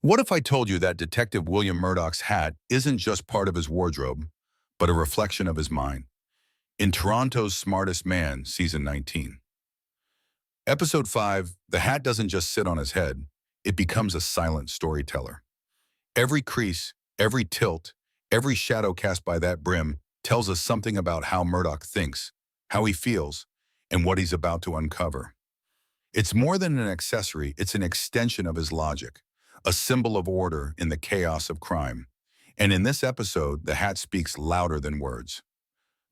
What if I told you that Detective William Murdoch's hat isn't just part of his wardrobe, but a reflection of his mind? In Toronto's Smartest Man, Season 19. Episode 5, the hat doesn't just sit on his head, it becomes a silent storyteller. Every crease, every tilt, every shadow cast by that brim tells us something about how Murdoch thinks, how he feels, and what he's about to uncover. It's more than an accessory, it's an extension of his logic, a symbol of order in the chaos of crime. And in this episode, the hat speaks louder than words.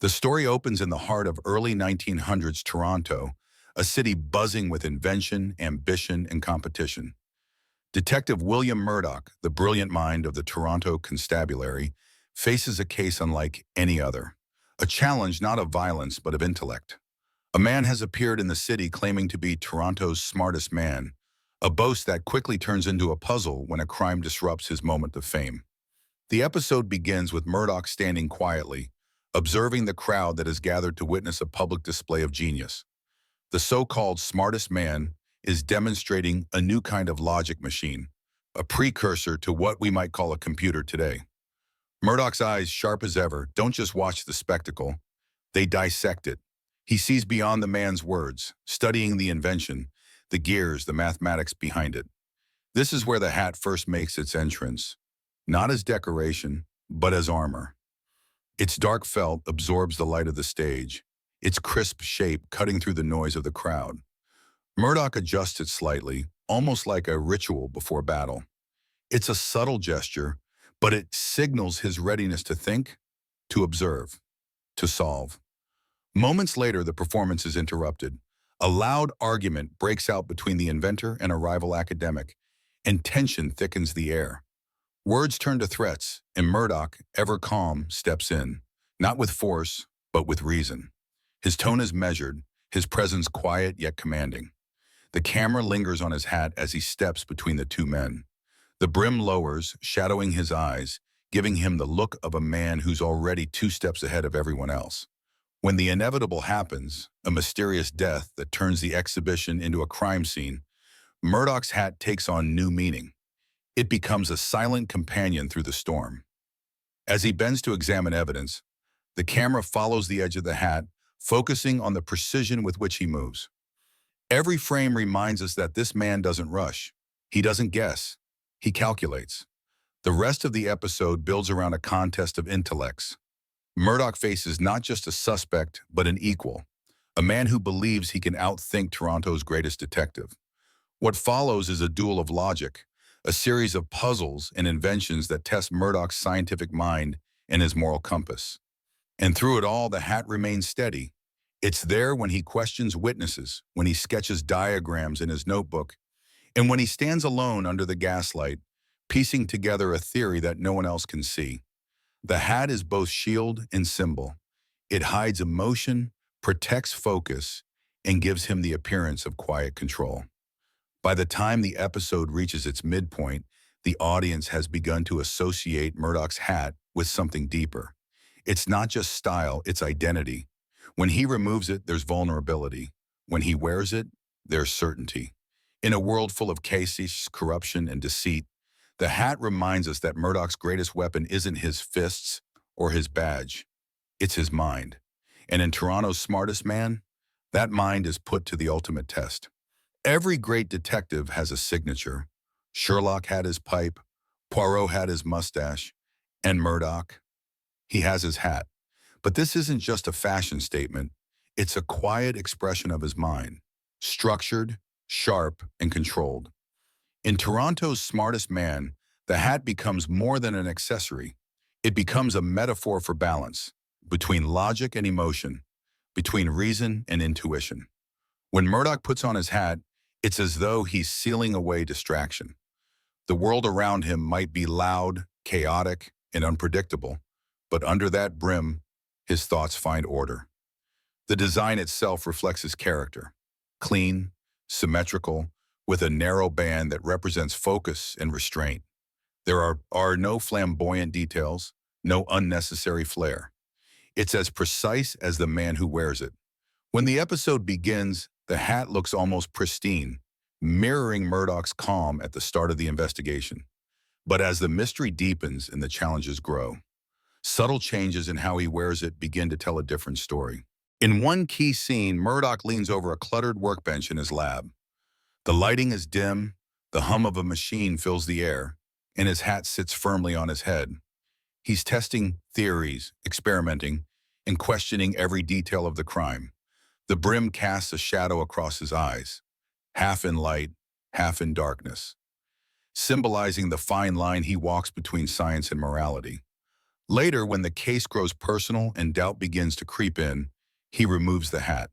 The story opens in the heart of early 1900s Toronto, a city buzzing with invention, ambition, and competition. Detective William Murdoch, the brilliant mind of the Toronto Constabulary, faces a case unlike any other. A challenge not of violence, but of intellect. A man has appeared in the city claiming to be Toronto's smartest man, a boast that quickly turns into a puzzle when a crime disrupts his moment of fame. The episode begins with Murdoch standing quietly, observing the crowd that has gathered to witness a public display of genius. The so-called smartest man is demonstrating a new kind of logic machine, a precursor to what we might call a computer today. Murdoch's eyes, sharp as ever, don't just watch the spectacle, they dissect it. He sees beyond the man's words, studying the invention, the gears, the mathematics behind it. This is where the hat first makes its entrance, not as decoration, but as armor. Its dark felt absorbs the light of the stage, its crisp shape cutting through the noise of the crowd. Murdoch adjusts it slightly, almost like a ritual before battle. It's a subtle gesture, but it signals his readiness to think, to observe, to solve. Moments later, the performance is interrupted. A loud argument breaks out between the inventor and a rival academic, and tension thickens the air. Words turn to threats, and Murdoch, ever calm, steps in, not with force, but with reason. His tone is measured, his presence quiet yet commanding. The camera lingers on his hat as he steps between the two men. The brim lowers, shadowing his eyes, giving him the look of a man who's already 2 steps ahead of everyone else. When the inevitable happens, a mysterious death that turns the exhibition into a crime scene, Murdoch's hat takes on new meaning. It becomes a silent companion through the storm. As he bends to examine evidence, the camera follows the edge of the hat, focusing on the precision with which he moves. Every frame reminds us that this man doesn't rush. He doesn't guess. He calculates. The rest of the episode builds around a contest of intellects. Murdoch faces not just a suspect, but an equal, a man who believes he can outthink Toronto's greatest detective. What follows is a duel of logic, a series of puzzles and inventions that test Murdoch's scientific mind and his moral compass. And through it all, the hat remains steady. It's there when he questions witnesses, when he sketches diagrams in his notebook, and when he stands alone under the gaslight, piecing together a theory that no one else can see. The hat is both shield and symbol. It hides emotion, protects focus, and gives him the appearance of quiet control. By the time the episode reaches its midpoint, the audience has begun to associate Murdoch's hat with something deeper. It's not just style, it's identity. When he removes it, there's vulnerability. When he wears it, there's certainty. In a world full of chaos, corruption, and deceit, the hat reminds us that Murdoch's greatest weapon isn't his fists or his badge. It's his mind. And in Toronto's Smartest Man, that mind is put to the ultimate test. Every great detective has a signature. Sherlock had his pipe, Poirot had his mustache, and Murdoch, he has his hat. But this isn't just a fashion statement. It's a quiet expression of his mind, structured, sharp, and controlled. In Toronto's Smartest Man, the hat becomes more than an accessory. It becomes a metaphor for balance, between logic and emotion, between reason and intuition. When Murdoch puts on his hat, it's as though he's sealing away distraction. The world around him might be loud, chaotic, and unpredictable, but under that brim, his thoughts find order. The design itself reflects his character, clean, symmetrical, with a narrow band that represents focus and restraint. There are no flamboyant details, no unnecessary flair. It's as precise as the man who wears it. When the episode begins, the hat looks almost pristine, mirroring Murdoch's calm at the start of the investigation. But as the mystery deepens and the challenges grow, subtle changes in how he wears it begin to tell a different story. In one key scene, Murdoch leans over a cluttered workbench in his lab. The lighting is dim, the hum of a machine fills the air, and his hat sits firmly on his head. He's testing theories, experimenting, and questioning every detail of the crime. The brim casts a shadow across his eyes, half in light, half in darkness, symbolizing the fine line he walks between science and morality. Later, when the case grows personal and doubt begins to creep in, he removes the hat.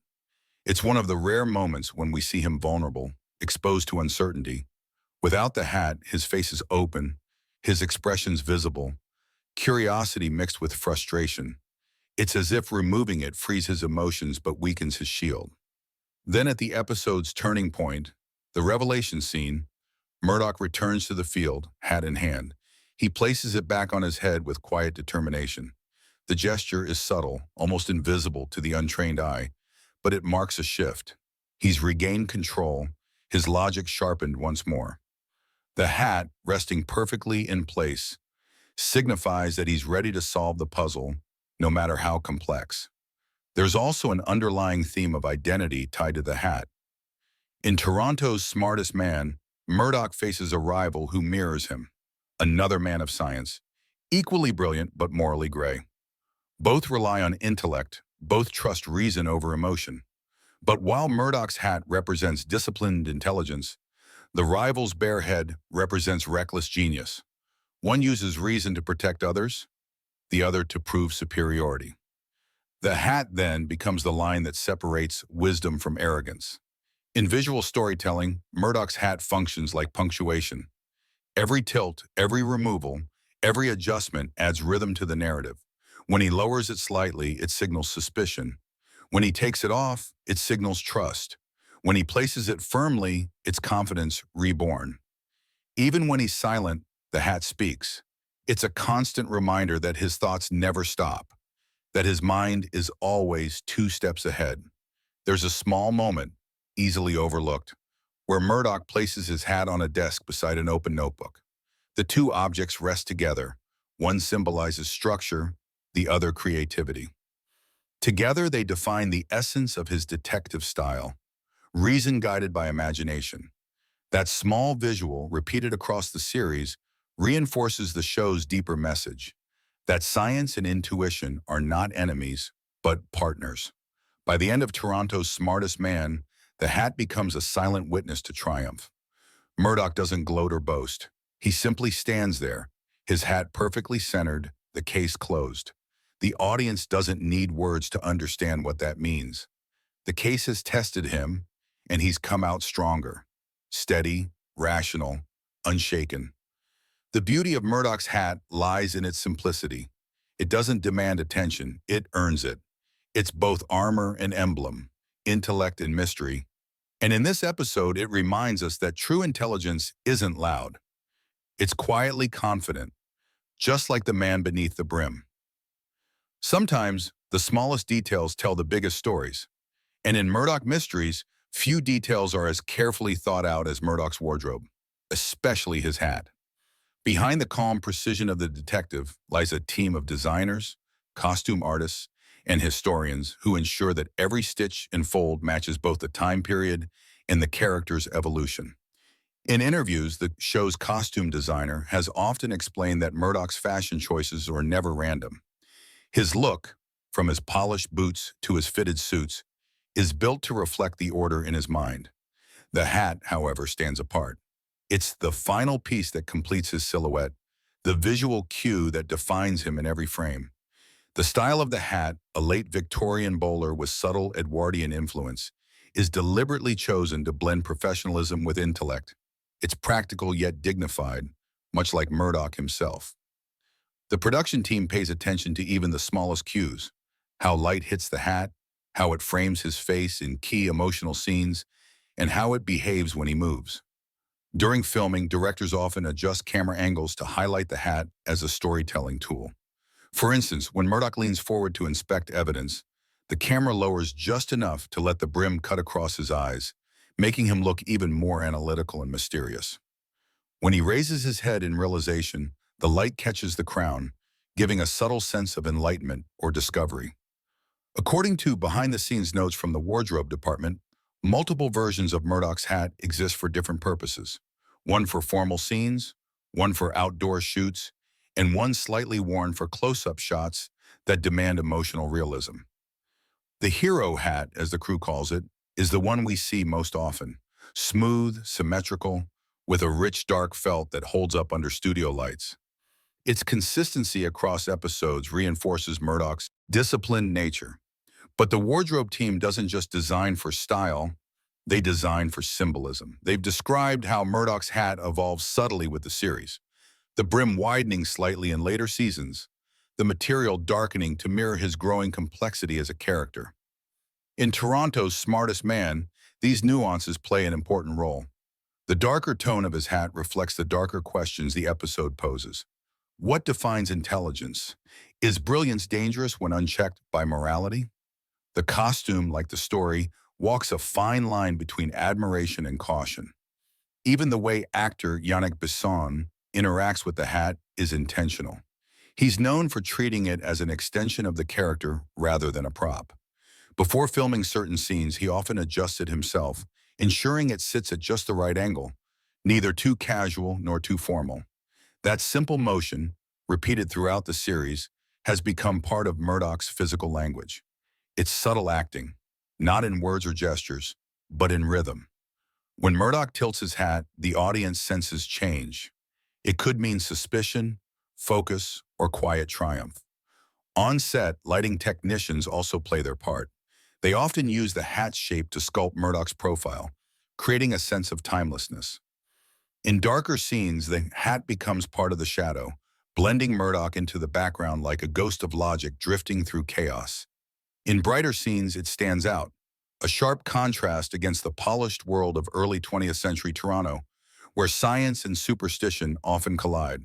It's one of the rare moments when we see him vulnerable, exposed to uncertainty. Without the hat, his face is open, his expressions visible, curiosity mixed with frustration. It's as if removing it frees his emotions but weakens his shield. Then at the episode's turning point, the revelation scene, Murdoch returns to the field, hat in hand. He places it back on his head with quiet determination. The gesture is subtle, almost invisible to the untrained eye, but it marks a shift. He's regained control, his logic sharpened once more. The hat, resting perfectly in place, signifies that he's ready to solve the puzzle, no matter how complex. There's also an underlying theme of identity tied to the hat. In Toronto's Smartest Man, Murdoch faces a rival who mirrors him, another man of science, equally brilliant but morally gray. Both rely on intellect, both trust reason over emotion. But while Murdoch's hat represents disciplined intelligence, the rival's bare head represents reckless genius. One uses reason to protect others, the other to prove superiority. The hat then becomes the line that separates wisdom from arrogance. In visual storytelling, Murdoch's hat functions like punctuation. Every tilt, every removal, every adjustment adds rhythm to the narrative. When he lowers it slightly, it signals suspicion. When he takes it off, it signals trust. When he places it firmly, it's confidence reborn. Even when he's silent, the hat speaks. It's a constant reminder that his thoughts never stop, that his mind is always 2 steps ahead. There's a small moment, easily overlooked, where Murdoch places his hat on a desk beside an open notebook. The two objects rest together. One symbolizes structure, the other creativity. Together, they define the essence of his detective style, reason guided by imagination. That small visual, repeated across the series, reinforces the show's deeper message, that science and intuition are not enemies, but partners. By the end of Toronto's Smartest Man, the hat becomes a silent witness to triumph. Murdoch doesn't gloat or boast. He simply stands there, his hat perfectly centered, the case closed. The audience doesn't need words to understand what that means. The case has tested him, and he's come out stronger, steady, rational, unshaken. The beauty of Murdoch's hat lies in its simplicity. It doesn't demand attention, it earns it. It's both armor and emblem, intellect and mystery. And in this episode, it reminds us that true intelligence isn't loud. It's quietly confident, just like the man beneath the brim. Sometimes, the smallest details tell the biggest stories. And in Murdoch Mysteries, few details are as carefully thought out as Murdoch's wardrobe, especially his hat. Behind the calm precision of the detective lies a team of designers, costume artists, and historians who ensure that every stitch and fold matches both the time period and the character's evolution. In interviews, the show's costume designer has often explained that Murdoch's fashion choices were never random. His look, from his polished boots to his fitted suits, is built to reflect the order in his mind. The hat, however, stands apart. It's the final piece that completes his silhouette, the visual cue that defines him in every frame. The style of the hat, a late Victorian bowler with subtle Edwardian influence, is deliberately chosen to blend professionalism with intellect. It's practical yet dignified, much like Murdoch himself. The production team pays attention to even the smallest cues, how light hits the hat, how it frames his face in key emotional scenes, and how it behaves when he moves. During filming, directors often adjust camera angles to highlight the hat as a storytelling tool. For instance, when Murdoch leans forward to inspect evidence, the camera lowers just enough to let the brim cut across his eyes, making him look even more analytical and mysterious. When he raises his head in realization, the light catches the crown, giving a subtle sense of enlightenment or discovery. According to behind-the-scenes notes from the wardrobe department, multiple versions of Murdoch's hat exist for different purposes. One for formal scenes, one for outdoor shoots, and one slightly worn for close-up shots that demand emotional realism. The hero hat, as the crew calls it, is the one we see most often. Smooth, symmetrical, with a rich dark felt that holds up under studio lights. Its consistency across episodes reinforces Murdoch's disciplined nature. But the wardrobe team doesn't just design for style, they design for symbolism. They've described how Murdoch's hat evolves subtly with the series, the brim widening slightly in later seasons, the material darkening to mirror his growing complexity as a character. In Toronto's Smartest Man, these nuances play an important role. The darker tone of his hat reflects the darker questions the episode poses. What defines intelligence? Is brilliance dangerous when unchecked by morality? The costume, like the story, walks a fine line between admiration and caution. Even the way actor Yannick Bisson interacts with the hat is intentional. He's known for treating it as an extension of the character rather than a prop. Before filming certain scenes, he often adjusts it himself, ensuring it sits at just the right angle, neither too casual nor too formal. That simple motion, repeated throughout the series, has become part of Murdoch's physical language. It's subtle acting, not in words or gestures, but in rhythm. When Murdoch tilts his hat, the audience senses change. It could mean suspicion, focus, or quiet triumph. On set, lighting technicians also play their part. They often use the hat's shape to sculpt Murdoch's profile, creating a sense of timelessness. In darker scenes, the hat becomes part of the shadow, blending Murdoch into the background like a ghost of logic drifting through chaos. In brighter scenes, it stands out, a sharp contrast against the polished world of early 20th century Toronto, where science and superstition often collide.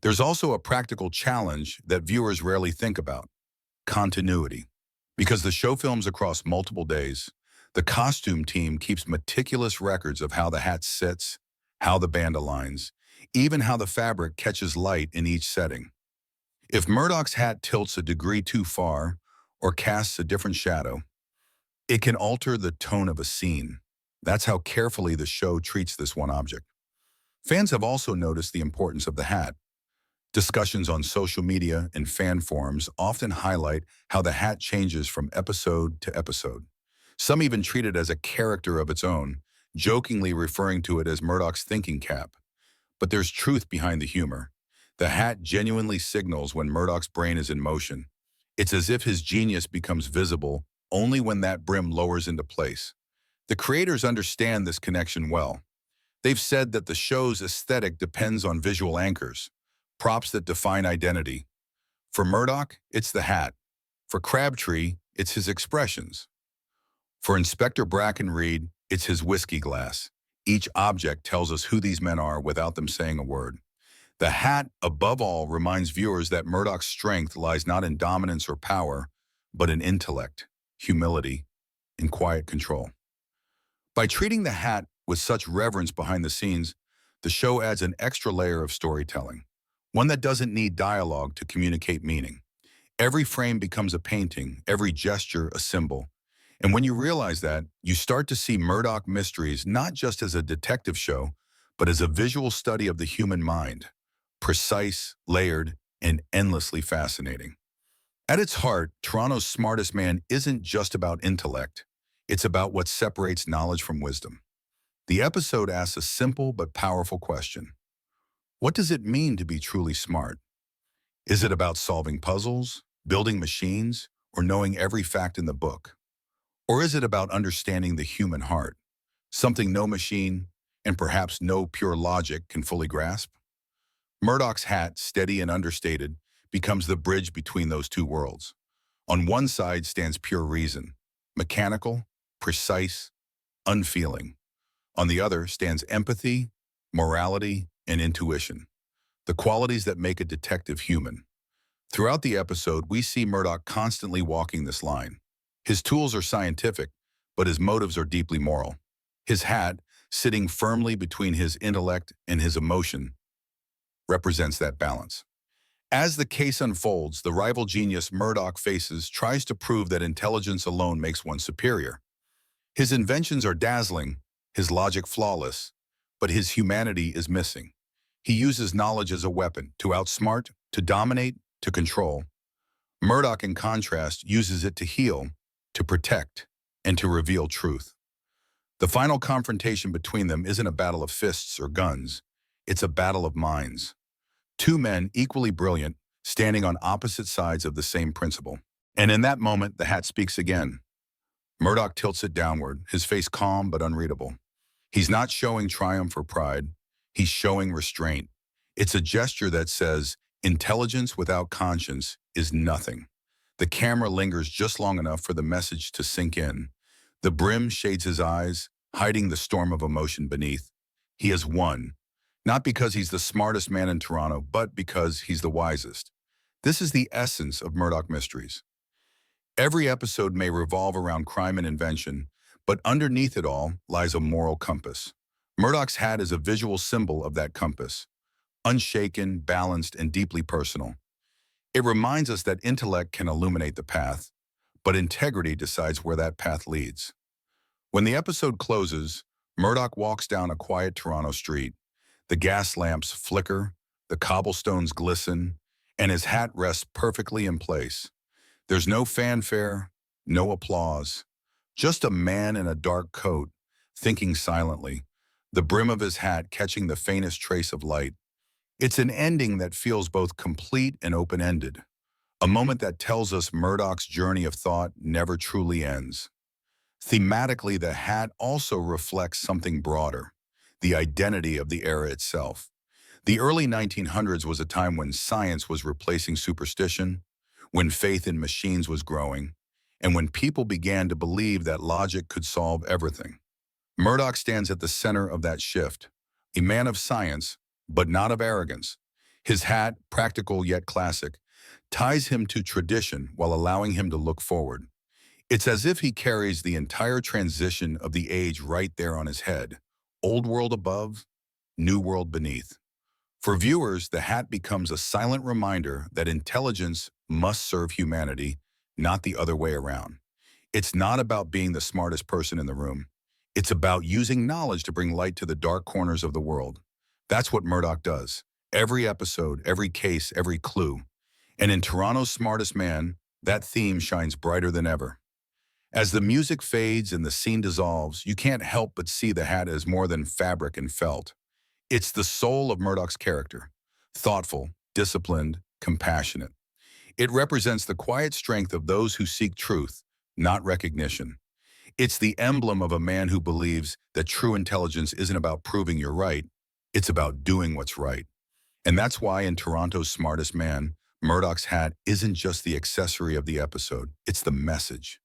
There's also a practical challenge that viewers rarely think about: continuity. Because the show films across multiple days, the costume team keeps meticulous records of how the hat sits, how the band aligns, even how the fabric catches light in each setting. If Murdoch's hat tilts a degree too far or casts a different shadow, it can alter the tone of a scene. That's how carefully the show treats this one object. Fans have also noticed the importance of the hat. Discussions on social media and fan forums often highlight how the hat changes from episode to episode. Some even treat it as a character of its own, jokingly referring to it as Murdoch's thinking cap. But there's truth behind the humor. The hat genuinely signals when Murdoch's brain is in motion. It's as if his genius becomes visible only when that brim lowers into place. The creators understand this connection well. They've said that the show's aesthetic depends on visual anchors, props that define identity. For Murdoch, it's the hat. For Crabtree, it's his expressions. For Inspector Bracken Reed, it's his whiskey glass. Each object tells us who these men are without them saying a word. The hat, above all, reminds viewers that Murdoch's strength lies not in dominance or power, but in intellect, humility, and quiet control. By treating the hat with such reverence behind the scenes, the show adds an extra layer of storytelling, one that doesn't need dialogue to communicate meaning. Every frame becomes a painting, every gesture a symbol. And when you realize that, you start to see Murdoch Mysteries not just as a detective show, but as a visual study of the human mind, precise, layered, and endlessly fascinating. At its heart, Toronto's Smartest Man isn't just about intellect. It's about what separates knowledge from wisdom. The episode asks a simple but powerful question. What does it mean to be truly smart? Is it about solving puzzles, building machines, or knowing every fact in the book? Or is it about understanding the human heart, something no machine, and perhaps no pure logic can fully grasp? Murdoch's hat, steady and understated, becomes the bridge between those two worlds. On one side stands pure reason, mechanical, precise, unfeeling. On the other stands empathy, morality, and intuition, the qualities that make a detective human. Throughout the episode, we see Murdoch constantly walking this line. His tools are scientific, but his motives are deeply moral. His hat, sitting firmly between his intellect and his emotion, represents that balance. As the case unfolds, the rival genius Murdoch faces tries to prove that intelligence alone makes one superior. His inventions are dazzling, his logic flawless, but his humanity is missing. He uses knowledge as a weapon to outsmart, to dominate, to control. Murdoch, in contrast, uses it to heal, to protect, and to reveal truth. The final confrontation between them isn't a battle of fists or guns. It's a battle of minds. Two men equally brilliant, standing on opposite sides of the same principle. And in that moment, the hat speaks again. Murdoch tilts it downward, his face calm but unreadable. He's not showing triumph or pride. He's showing restraint. It's a gesture that says, intelligence without conscience is nothing. The camera lingers just long enough for the message to sink in. The brim shades his eyes, hiding the storm of emotion beneath. He has won, not because he's the smartest man in Toronto, but because he's the wisest. This is the essence of Murdoch Mysteries. Every episode may revolve around crime and invention, but underneath it all lies a moral compass. Murdoch's hat is a visual symbol of that compass, unshaken, balanced, and deeply personal. It reminds us that intellect can illuminate the path, but integrity decides where that path leads. When the episode closes, Murdoch walks down a quiet Toronto street. The gas lamps flicker, the cobblestones glisten, and his hat rests perfectly in place. There's no fanfare, no applause, just a man in a dark coat, thinking silently, the brim of his hat catching the faintest trace of light. It's an ending that feels both complete and open-ended, a moment that tells us Murdoch's journey of thought never truly ends. Thematically, the hat also reflects something broader, the identity of the era itself. The early 1900s was a time when science was replacing superstition, when faith in machines was growing, and when people began to believe that logic could solve everything. Murdoch stands at the center of that shift, a man of science, but not of arrogance. His hat, practical yet classic, ties him to tradition while allowing him to look forward. It's as if he carries the entire transition of the age right there on his head, old world above, new world beneath. For viewers, the hat becomes a silent reminder that intelligence must serve humanity, not the other way around. It's not about being the smartest person in the room. It's about using knowledge to bring light to the dark corners of the world. That's what Murdoch does. Every episode, every case, every clue. And in Toronto's Smartest Man, that theme shines brighter than ever. As the music fades and the scene dissolves, you can't help but see the hat as more than fabric and felt. It's the soul of Murdoch's character, thoughtful, disciplined, compassionate. It represents the quiet strength of those who seek truth, not recognition. It's the emblem of a man who believes that true intelligence isn't about proving you're right, it's about doing what's right. And that's why in Toronto's Smartest Man, Murdoch's hat isn't just the accessory of the episode, it's the message.